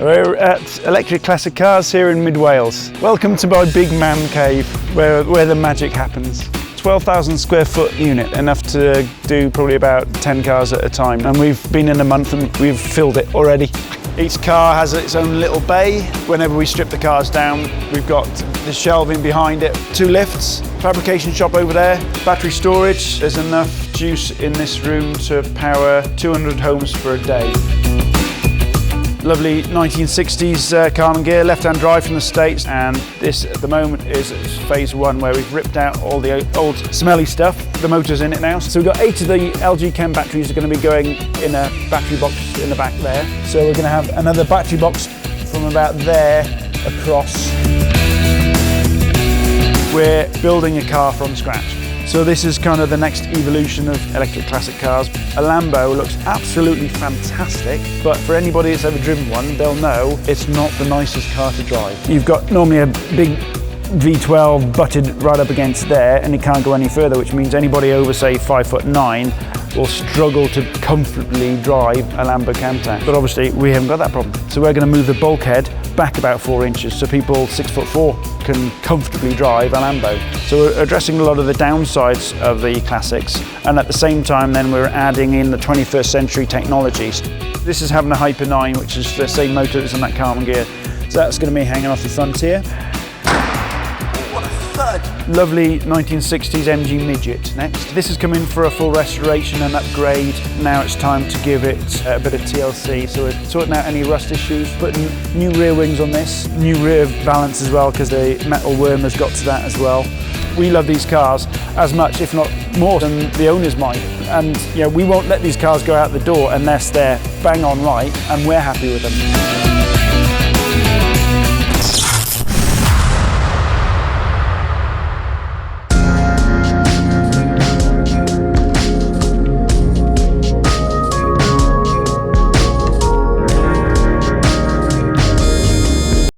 We're at Electric Classic Cars here in mid-Wales. Welcome to my big man cave, where the magic happens. 12,000 square foot unit, enough to do probably about 10 cars at a time. And we've been in a month and we've filled it already. Each car has its own little bay. Whenever we strip the cars down, we've got the shelving behind it, 2 lifts, fabrication shop over there, battery storage. There's enough juice in this room to power 200 homes for a day. Lovely 1960s car and gear, left-hand drive from the States, and this at the moment is phase 1, where we've ripped out all the old smelly stuff. The motor's in it now. So we've got 8 of the LG Chem batteries are going to be going in a battery box in the back there. So we're going to have another battery box from about there across. We're building a car from scratch. So this is kind of the next evolution of electric classic cars. A Lambo looks absolutely fantastic, but for anybody that's ever driven one, they'll know it's not the nicest car to drive. You've got normally a big V12 butted right up against there, and it can't go any further, which means anybody over, say, 5'9" will struggle to comfortably drive a Lambo Camtac. But obviously we haven't got that problem. So we're going to move the bulkhead back about 4 inches so people 6'4" can comfortably drive a Lambo. So we're addressing a lot of the downsides of the classics, and at the same time then we're adding in the 21st century technologies. This is having a Hyper 9, which is the same motor that's on that carbon gear. So that's going to be hanging off the front here. What a thud! Lovely 1960s MG Midget next. This is coming for a full restoration and upgrade. Now it's time to give it a bit of TLC. So we're sorting out any rust issues, putting new rear wings on this, new rear valance as well, because the metal worm has got to that as well. We love these cars as much, if not more, than the owners might. And you know, we won't let these cars go out the door unless they're bang on right and we're happy with them.